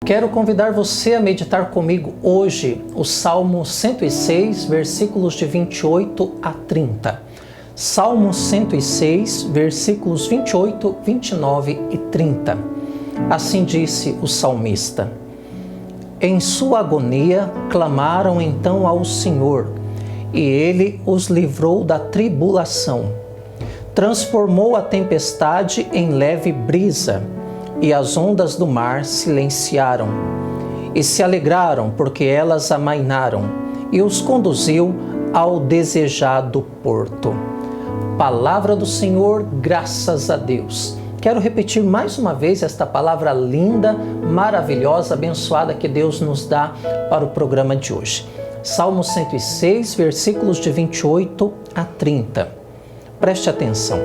Quero convidar você a meditar comigo hoje o Salmo 106, versículos de 28 a 30. Salmo 106, versículos 28, 29 e 30. Assim disse o salmista: Em sua agonia clamaram então ao Senhor, e Ele os livrou da tribulação. Transformou a tempestade em leve brisa, e as ondas do mar silenciaram. E se alegraram porque elas amainaram, e os conduziu ao desejado porto. Palavra do Senhor, graças a Deus. Quero repetir mais uma vez esta palavra linda, maravilhosa, abençoada que Deus nos dá para o programa de hoje. Salmo 106, versículos de 28 a 30. Preste atenção.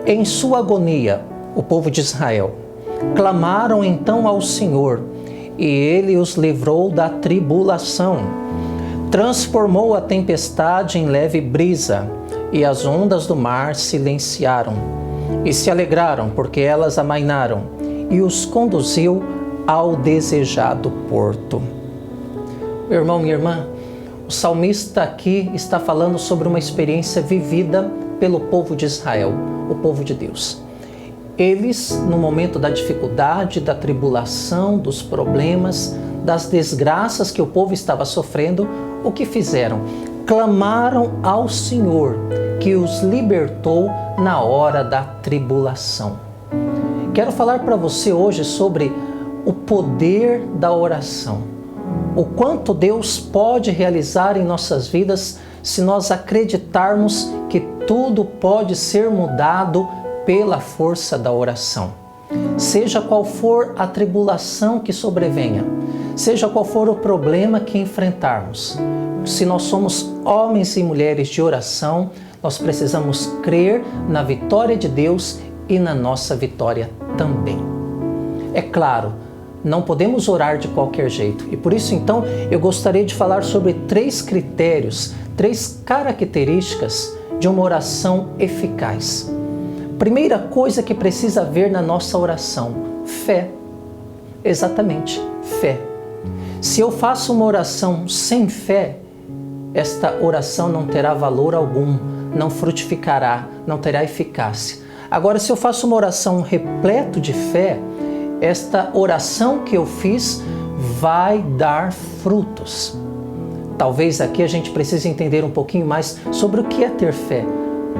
Em sua agonia, o povo de Israel clamaram então ao Senhor, e Ele os livrou da tribulação. Transformou a tempestade em leve brisa, e as ondas do mar silenciaram. E se alegraram porque elas amainaram, e os conduziu ao desejado porto. Meu irmão, minha irmã, o salmista aqui está falando sobre uma experiência vivida pelo povo de Israel, o povo de Deus. Eles, no momento da dificuldade, da tribulação, dos problemas, das desgraças que o povo estava sofrendo, o que fizeram? Clamaram ao Senhor, que os libertou na hora da tribulação. Quero falar para você hoje sobre o poder da oração. O quanto Deus pode realizar em nossas vidas se nós acreditarmos que tudo pode ser mudado pela força da oração. Seja qual for a tribulação que sobrevenha, seja qual for o problema que enfrentarmos, se nós somos homens e mulheres de oração, nós precisamos crer na vitória de Deus e na nossa vitória também. É claro, não podemos orar de qualquer jeito, e por isso então eu gostaria de falar sobre 3 critérios, 3 características de uma oração eficaz. Primeira coisa que precisa haver na nossa oração: fé. Exatamente, fé. Se eu faço uma oração sem fé, esta oração não terá valor algum, não frutificará, não terá eficácia. Agora, se eu faço uma oração repleto de fé, esta oração que eu fiz vai dar frutos. Talvez aqui a gente precise entender um pouquinho mais sobre o que é ter fé.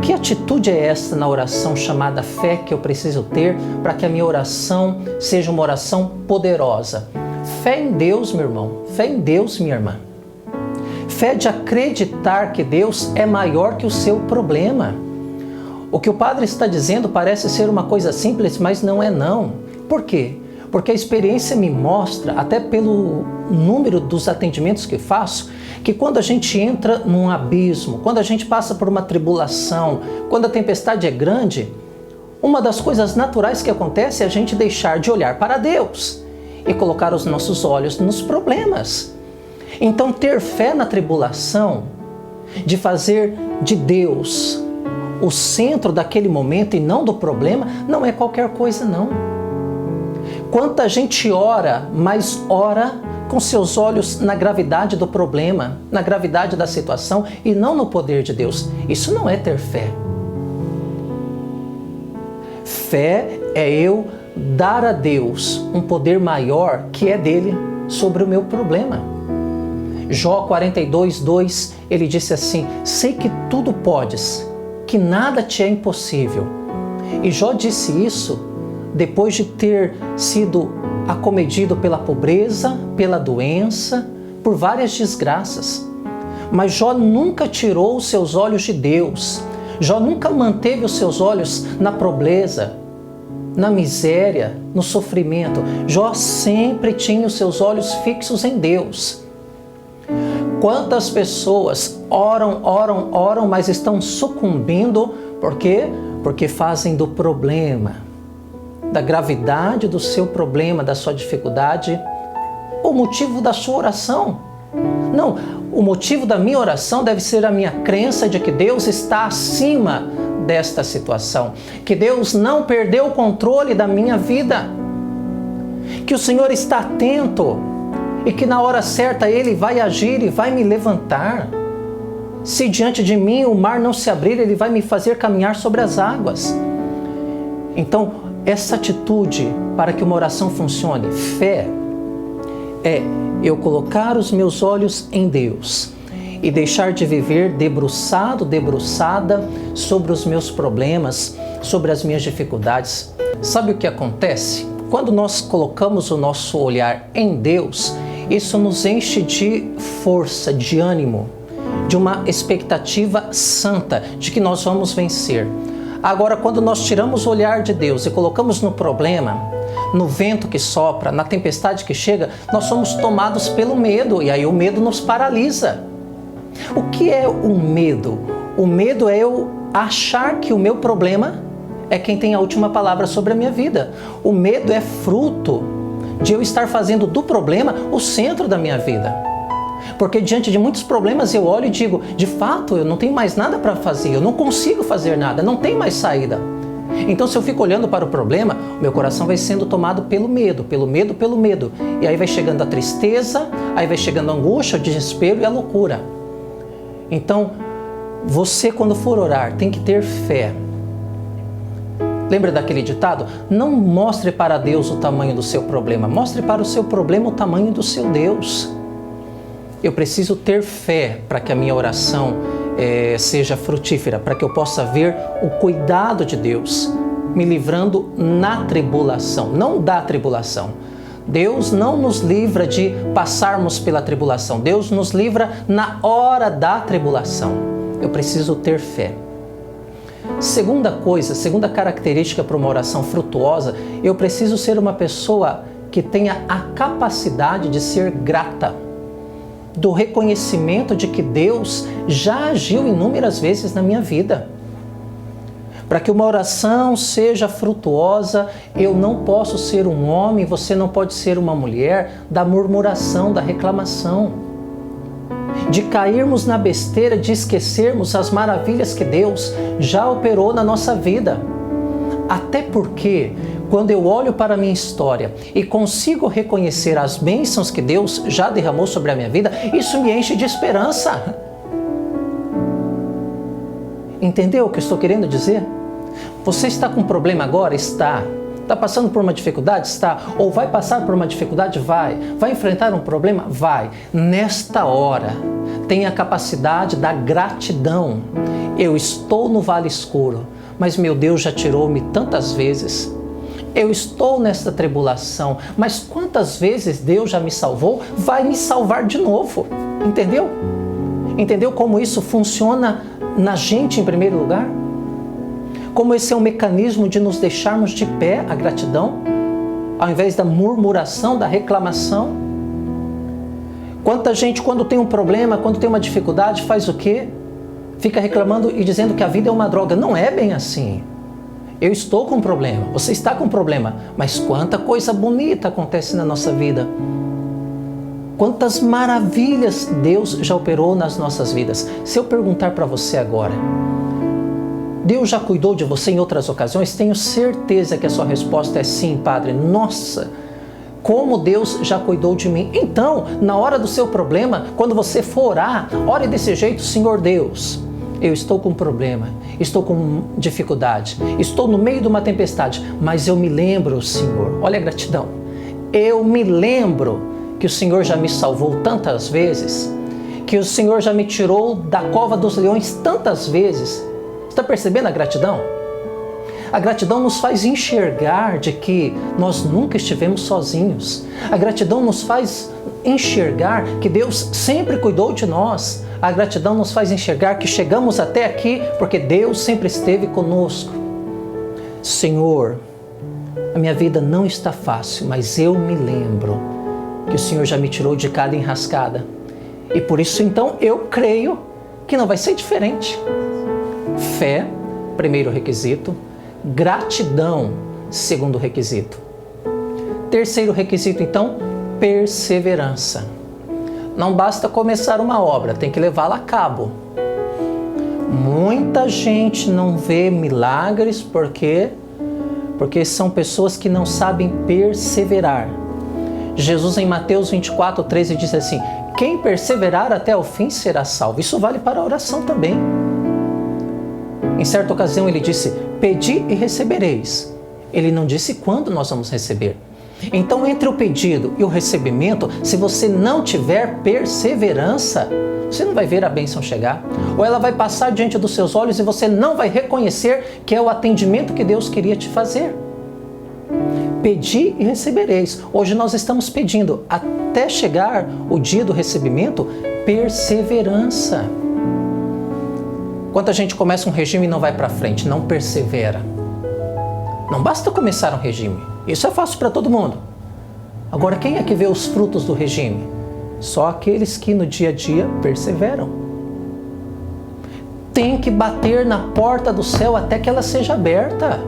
Que atitude é esta na oração chamada fé que eu preciso ter para que a minha oração seja uma oração poderosa? Fé em Deus, meu irmão. Fé em Deus, minha irmã. Fé de acreditar que Deus é maior que o seu problema. O que o padre está dizendo parece ser uma coisa simples, mas não é não. Por quê? Porque a experiência me mostra, até pelo número dos atendimentos que faço, que quando a gente entra num abismo, quando a gente passa por uma tribulação, quando a tempestade é grande, uma das coisas naturais que acontece é a gente deixar de olhar para Deus e colocar os nossos olhos nos problemas. Então, ter fé na tribulação, de fazer de Deus o centro daquele momento e não do problema, não é qualquer coisa não. Quanta gente ora, mas ora com seus olhos na gravidade do problema, na gravidade da situação e não no poder de Deus. Isso não é ter fé. Fé é eu dar a Deus um poder maior que é dele sobre o meu problema. Jó 42:2, ele disse assim: sei que tudo podes, que nada te é impossível. E Jó disse isso depois de ter sido acometido pela pobreza, pela doença, por várias desgraças. Mas Jó nunca tirou os seus olhos de Deus. Jó nunca manteve os seus olhos na pobreza, na miséria, no sofrimento. Jó sempre tinha os seus olhos fixos em Deus. Quantas pessoas oram, mas estão sucumbindo, por quê? Porque fazem do problema, da gravidade do seu problema, da sua dificuldade, o motivo da sua oração. Não, o motivo da minha oração deve ser a minha crença de que Deus está acima desta situação, que Deus não perdeu o controle da minha vida, que o Senhor está atento e que na hora certa Ele vai agir e vai me levantar. Se diante de mim o mar não se abrir, Ele vai me fazer caminhar sobre as águas. Então, essa atitude para que uma oração funcione, fé, é eu colocar os meus olhos em Deus e deixar de viver debruçado, debruçada sobre os meus problemas, sobre as minhas dificuldades. Sabe o que acontece? Quando nós colocamos o nosso olhar em Deus, isso nos enche de força, de ânimo, de uma expectativa santa de que nós vamos vencer. Agora, quando nós tiramos o olhar de Deus e colocamos no problema, no vento que sopra, na tempestade que chega, nós somos tomados pelo medo e aí o medo nos paralisa. O que é o medo? O medo é eu achar que o meu problema é quem tem a última palavra sobre a minha vida. O medo é fruto de eu estar fazendo do problema o centro da minha vida. Porque diante de muitos problemas eu olho e digo, de fato, eu não tenho mais nada para fazer, eu não consigo fazer nada, não tem mais saída. Então, se eu fico olhando para o problema, meu coração vai sendo tomado pelo medo, pelo medo, pelo medo. E aí vai chegando a tristeza, aí vai chegando a angústia, o desespero e a loucura. Então, você quando for orar tem que ter fé. Lembra daquele ditado? Não mostre para Deus o tamanho do seu problema, mostre para o seu problema o tamanho do seu Deus. Eu preciso ter fé para que a minha oração seja frutífera, para que eu possa ver o cuidado de Deus me livrando na tribulação, não da tribulação. Deus não nos livra de passarmos pela tribulação, Deus nos livra na hora da tribulação. Eu preciso ter fé. Segunda coisa, segunda característica para uma oração frutuosa, eu preciso ser uma pessoa que tenha a capacidade de ser grata, do reconhecimento de que Deus já agiu inúmeras vezes na minha vida. Para que uma oração seja frutuosa, eu não posso ser um homem, você não pode ser uma mulher da murmuração, da reclamação, de cairmos na besteira, de esquecermos as maravilhas que Deus já operou na nossa vida. Até porque, quando eu olho para a minha história e consigo reconhecer as bênçãos que Deus já derramou sobre a minha vida, isso me enche de esperança. Entendeu o que eu estou querendo dizer? Você está com um problema agora? Está. Está passando por uma dificuldade? Está. Ou vai passar por uma dificuldade? Vai. Vai enfrentar um problema? Vai. Nesta hora, tenha a capacidade da gratidão. Eu estou no vale escuro, mas meu Deus já tirou-me tantas vezes. Eu estou nesta tribulação, mas quantas vezes Deus já me salvou, vai me salvar de novo. Entendeu? Entendeu como isso funciona na gente em primeiro lugar? Como esse é um mecanismo de nos deixarmos de pé, a gratidão, ao invés da murmuração, da reclamação. Quanta gente, quando tem um problema, quando tem uma dificuldade, faz o quê? Fica reclamando e dizendo que a vida é uma droga. Não é bem assim. Eu estou com um problema, você está com um problema, mas quanta coisa bonita acontece na nossa vida. Quantas maravilhas Deus já operou nas nossas vidas. Se eu perguntar para você agora, Deus já cuidou de você em outras ocasiões? Tenho certeza que a sua resposta é sim, Padre. Nossa, como Deus já cuidou de mim. Então, na hora do seu problema, quando você for orar, ore desse jeito: Senhor Deus, eu estou com um problema, estou com dificuldade, estou no meio de uma tempestade, mas eu me lembro, Senhor, olha a gratidão, eu me lembro que o Senhor já me salvou tantas vezes, que o Senhor já me tirou da cova dos leões tantas vezes. Está percebendo a gratidão? A gratidão nos faz enxergar de que nós nunca estivemos sozinhos. A gratidão nos faz enxergar que Deus sempre cuidou de nós. A gratidão nos faz enxergar que chegamos até aqui porque Deus sempre esteve conosco. Senhor, a minha vida não está fácil, mas eu me lembro que o Senhor já me tirou de cada enrascada. E por isso, então, eu creio que não vai ser diferente. Fé, primeiro requisito. Gratidão, segundo requisito. Terceiro requisito, então, perseverança. Não basta começar uma obra, tem que levá-la a cabo. Muita gente não vê milagres porque são pessoas que não sabem perseverar. Jesus em Mateus 24:13 diz assim: quem perseverar até o fim será salvo. Isso vale para a oração também. Em certa ocasião ele disse: pedi e recebereis. Ele não disse quando nós vamos receber. Então, entre o pedido e o recebimento, se você não tiver perseverança, você não vai ver a bênção chegar. Ou ela vai passar diante dos seus olhos e você não vai reconhecer que é o atendimento que Deus queria te fazer. Pedi e recebereis. Hoje nós estamos pedindo, até chegar o dia do recebimento, perseverança. Quanta gente começa um regime e não vai para frente, não persevera. Não basta começar um regime. Isso é fácil para todo mundo. Agora, quem é que vê os frutos do regime? Só aqueles que no dia a dia perseveram. Tem que bater na porta do céu até que ela seja aberta.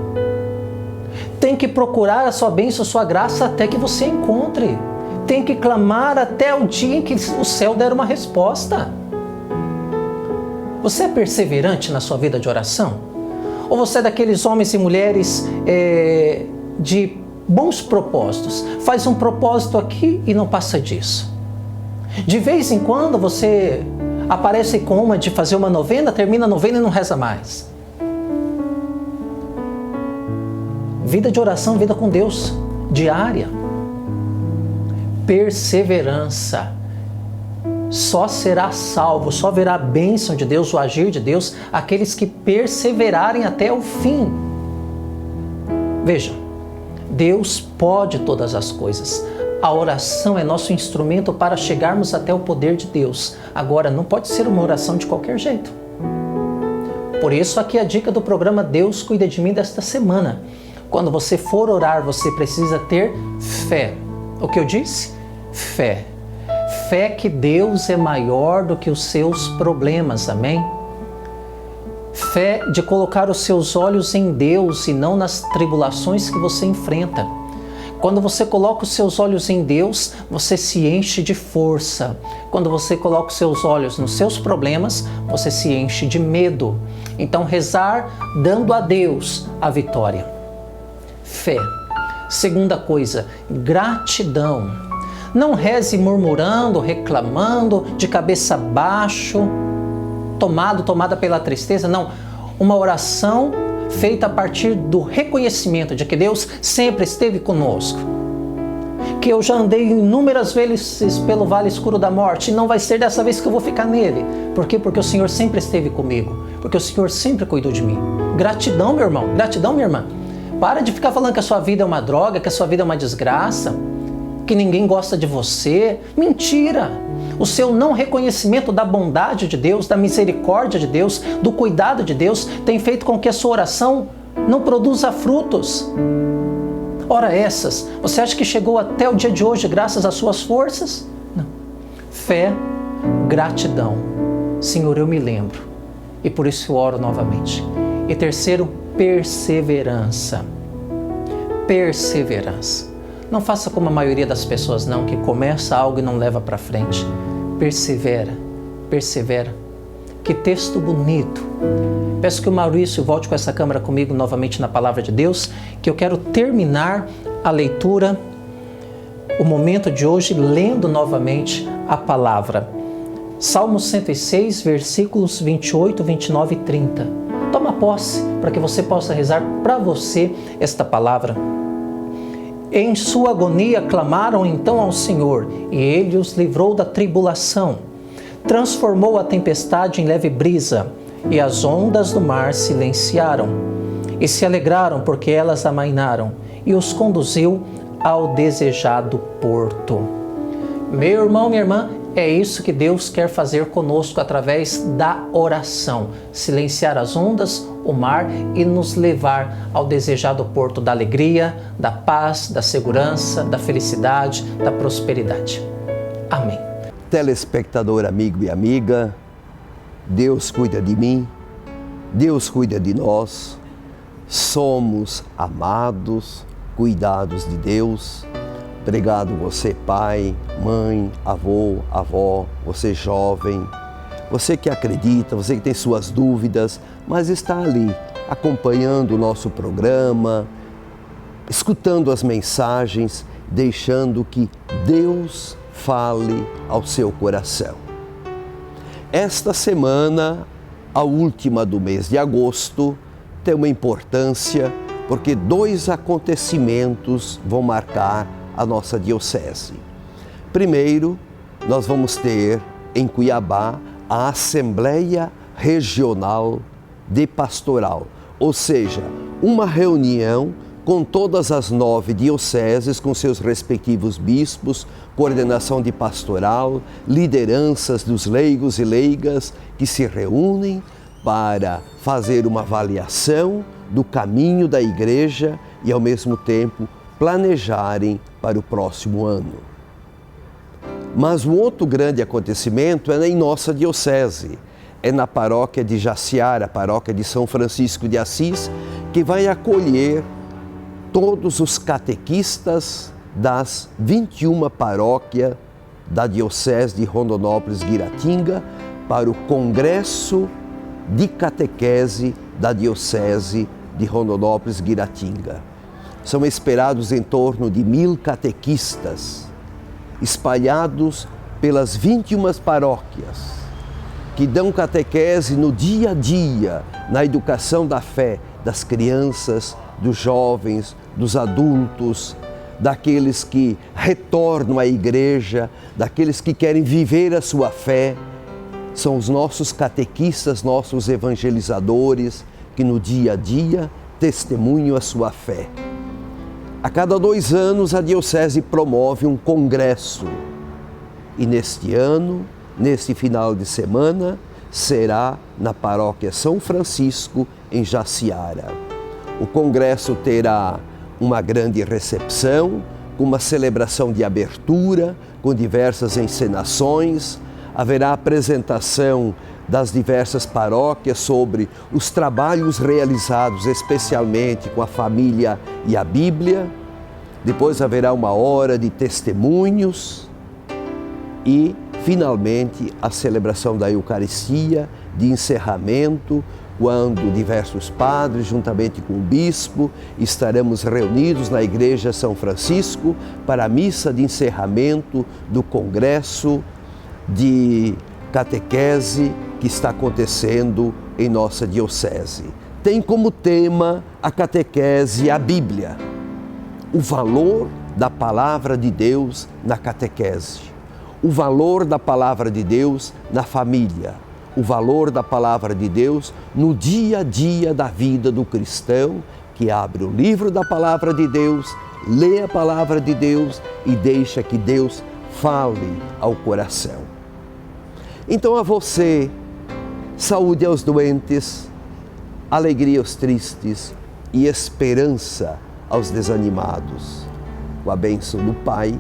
Tem que procurar a sua bênção, a sua graça até que você encontre. Tem que clamar até o dia em que o céu der uma resposta. Você é perseverante na sua vida de oração? Ou você é daqueles homens e mulheres de bons propósitos? Faz um propósito aqui e não passa disso. De vez em quando você aparece com uma de fazer uma novena, termina a novena e não reza mais. Vida de oração, vida com Deus, diária. Perseverança. Só será salvo, só verá a bênção de Deus, o agir de Deus, aqueles que perseverarem até o fim. Vejam, Deus pode todas as coisas. A oração é nosso instrumento para chegarmos até o poder de Deus. Agora, não pode ser uma oração de qualquer jeito. Por isso, aqui a dica do programa Deus Cuida de Mim desta semana. Quando você for orar, você precisa ter fé. O que eu disse? Fé. Fé que Deus é maior do que os seus problemas, amém? Fé de colocar os seus olhos em Deus e não nas tribulações que você enfrenta. Quando você coloca os seus olhos em Deus, você se enche de força. Quando você coloca os seus olhos nos seus problemas, você se enche de medo. Então, rezar dando a Deus a vitória. Fé. Segunda coisa, gratidão. Não reze murmurando, reclamando, de cabeça baixa, tomada pela tristeza. Não, uma oração feita a partir do reconhecimento de que Deus sempre esteve conosco. Que eu já andei inúmeras vezes pelo vale escuro da morte e não vai ser dessa vez que eu vou ficar nele. Por quê? Porque o Senhor sempre esteve comigo. Porque o Senhor sempre cuidou de mim. Gratidão, meu irmão. Gratidão, minha irmã. Para de ficar falando que a sua vida é uma droga, que a sua vida é uma desgraça, que ninguém gosta de você. Mentira! O seu não reconhecimento da bondade de Deus, da misericórdia de Deus, do cuidado de Deus, tem feito com que a sua oração não produza frutos. Ora essas, você acha que chegou até o dia de hoje graças às suas forças? Não. Fé, gratidão. Senhor, eu me lembro. E por isso eu oro novamente. E terceiro, perseverança. Perseverança. Não faça como a maioria das pessoas não, que começa algo e não leva para frente. Persevera, persevera. Que texto bonito. Peço que o Maurício volte com essa câmera comigo novamente na Palavra de Deus, que eu quero terminar a leitura, o momento de hoje, lendo novamente a palavra. Salmo 106, versículos 28, 29 e 30. Toma posse para que você possa rezar para você esta palavra. Em sua agonia clamaram então ao Senhor, e Ele os livrou da tribulação. Transformou a tempestade em leve brisa, e as ondas do mar silenciaram. E se alegraram porque elas amainaram, e os conduziu ao desejado porto. Meu irmão, minha irmã, é isso que Deus quer fazer conosco através da oração. Silenciar as ondas, o mar e nos levar ao desejado porto da alegria, da paz, da segurança, da felicidade, da prosperidade. Amém. Telespectador, amigo e amiga, Deus cuida de mim, Deus cuida de nós, somos amados, cuidados de Deus. Obrigado você, pai, mãe, avô, avó, você jovem, você que acredita, você que tem suas dúvidas, mas está ali acompanhando o nosso programa, escutando as mensagens deixando que Deus fale ao seu coração. Esta semana, a última do mês de agosto, tem uma importância porque 2 acontecimentos vão marcar a nossa diocese. Primeiro, nós vamos ter em Cuiabá a Assembleia Regional de Pastoral, ou seja, uma reunião com todas as 9 dioceses, com seus respectivos bispos, coordenação de pastoral, lideranças dos leigos e leigas que se reúnem para fazer uma avaliação do caminho da Igreja e, ao mesmo tempo, planejarem para o próximo ano. Mas o outro grande acontecimento é em nossa diocese, é na paróquia de Jaciara, a paróquia de São Francisco de Assis, que vai acolher todos os catequistas das 21 paróquias da Diocese de Rondonópolis-Guiratinga para o Congresso de Catequese da Diocese de Rondonópolis-Guiratinga. São esperados em torno de 1000 catequistas, espalhados pelas 21 paróquias, que dão catequese no dia a dia, na educação da fé das crianças, dos jovens, dos adultos, daqueles que retornam à igreja, daqueles que querem viver a sua fé. São os nossos catequistas, nossos evangelizadores, que no dia a dia testemunham a sua fé. A cada 2 anos a Diocese promove um congresso e neste ano, neste final de semana, será na paróquia São Francisco, em Jaciara. O congresso terá uma grande recepção, com uma celebração de abertura, com diversas encenações. Haverá apresentação das diversas paróquias sobre os trabalhos realizados, especialmente com a família e a Bíblia. Depois haverá uma hora de testemunhos e, finalmente, a celebração da Eucaristia, de encerramento, quando diversos padres, juntamente com o bispo, estaremos reunidos na Igreja São Francisco para a missa de encerramento do Congresso de Catequese que está acontecendo em nossa diocese. Tem como tema a catequese, a Bíblia, o valor da palavra de Deus na catequese, o valor da palavra de Deus na família, o valor da palavra de Deus no dia a dia da vida do cristão, que abre o livro da palavra de Deus, lê a palavra de Deus e deixa que Deus fale ao coração. Então a você, saúde aos doentes, alegria aos tristes e esperança aos desanimados. Com a bênção do Pai,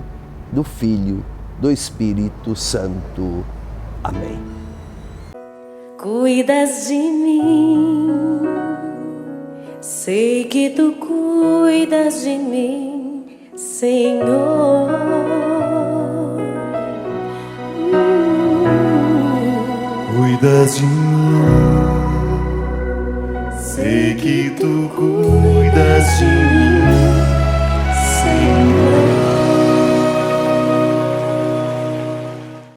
do Filho, do Espírito Santo. Amém. Cuidas de mim, sei que tu cuidas de mim, Senhor. Cuidas de mim, sei que tu cuidas de mim, Senhor.